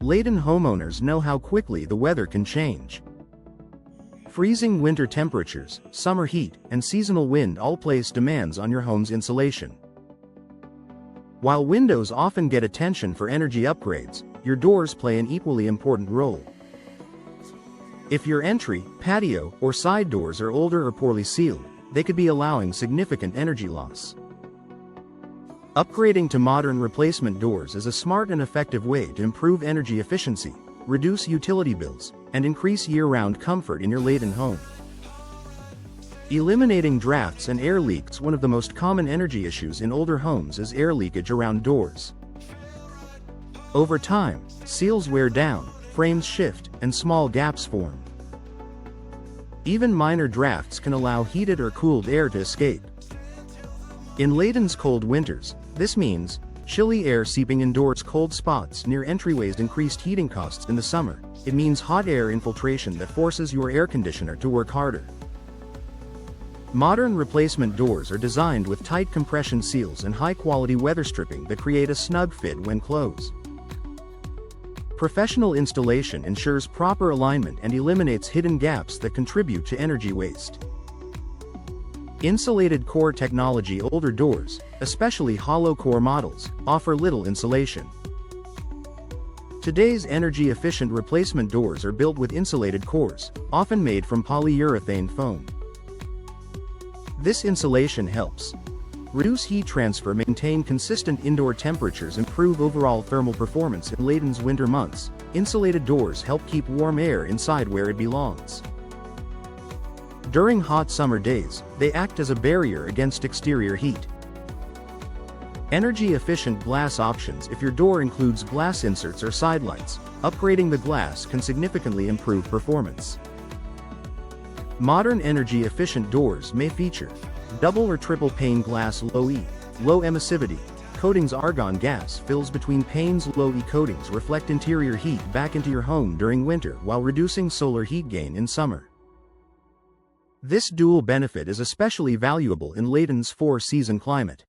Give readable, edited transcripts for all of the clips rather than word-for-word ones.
Layton homeowners know how quickly the weather can change. Freezing winter temperatures, summer heat, and seasonal wind all place demands on your home's insulation. While windows often get attention for energy upgrades, your doors play an equally important role. If your entry, patio, or side doors are older or poorly sealed, they could be allowing significant energy loss. Upgrading to modern replacement doors is a smart and effective way to improve energy efficiency, reduce utility bills, and increase year-round comfort in your Layton home. Eliminating drafts and air leaks. One of the most common energy issues in older homes is air leakage around doors. Over time, seals wear down, frames shift, and small gaps form. Even minor drafts can allow heated or cooled air to escape. In Layton's cold winters, this means chilly air seeping indoors, cold spots near entryways, increased heating costs in the summer. It means hot air infiltration that forces your air conditioner to work harder. Modern replacement doors are designed with tight compression seals and high-quality weather stripping that create a snug fit when closed. Professional installation ensures proper alignment and eliminates hidden gaps that contribute to energy waste. Insulated core technology. Older doors, especially hollow core models, offer little insulation. Today's energy-efficient replacement doors are built with insulated cores, often made from polyurethane foam. This insulation helps reduce heat transfer, maintain consistent indoor temperatures, improve overall thermal performance. In Layton's winter months, insulated doors help keep warm air inside where it belongs. During hot summer days, they act as a barrier against exterior heat. Energy-efficient glass options. If your door includes glass inserts or sidelights, upgrading the glass can significantly improve performance. Modern energy-efficient doors may feature double or triple pane glass, low E, low emissivity coatings. Argon gas fills between panes. Low E coatings reflect interior heat back into your home during winter while reducing solar heat gain in summer. This dual benefit is especially valuable in Layton's four-season climate.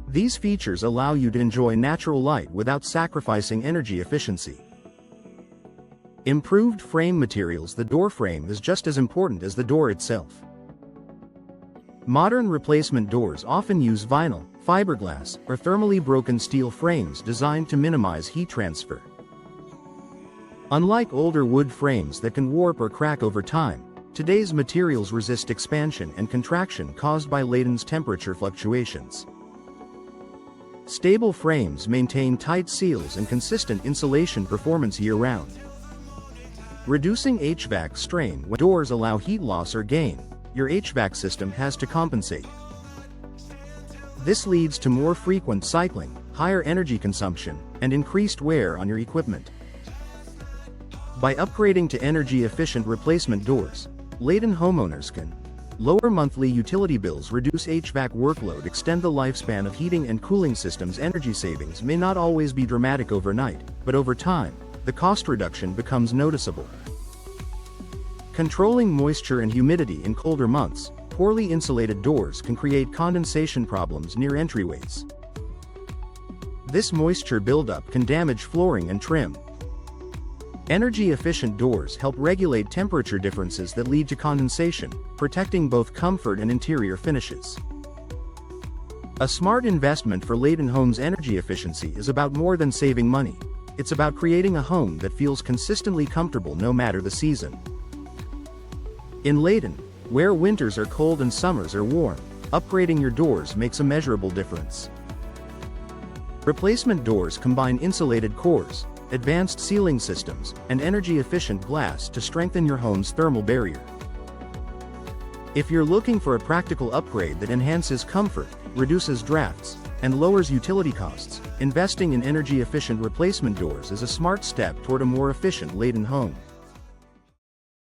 These features allow you to enjoy natural light without sacrificing energy efficiency. Improved frame materials. The door frame is just as important as the door itself. Modern replacement doors often use vinyl, fiberglass, or thermally broken steel frames designed to minimize heat transfer. Unlike older wood frames that can warp or crack over time, today's materials resist expansion and contraction caused by Layton's temperature fluctuations. Stable frames maintain tight seals and consistent insulation performance year-round. Reducing HVAC strain. When doors allow heat loss or gain, your HVAC system has to compensate. This leads to more frequent cycling, higher energy consumption, and increased wear on your equipment. By upgrading to energy-efficient replacement doors, Layton homeowners can lower monthly utility bills, reduce HVAC workload, extend the lifespan of heating and cooling systems. Energy savings may not always be dramatic overnight, but over time, the cost reduction becomes noticeable. Controlling moisture and humidity. In colder months, poorly insulated doors can create condensation problems near entryways. This moisture buildup can damage flooring and trim. Energy-efficient doors help regulate temperature differences that lead to condensation, protecting both comfort and interior finishes. A smart investment for Layton homes. Energy efficiency is about more than saving money. It's about creating a home that feels consistently comfortable no matter the season. In Layton, where winters are cold and summers are warm, upgrading your doors makes a measurable difference. Replacement doors combine insulated cores, advanced sealing systems, and energy-efficient glass to strengthen your home's thermal barrier. If you're looking for a practical upgrade that enhances comfort, reduces drafts, and lowers utility costs, investing in energy-efficient replacement doors is a smart step toward a more efficient Layton home.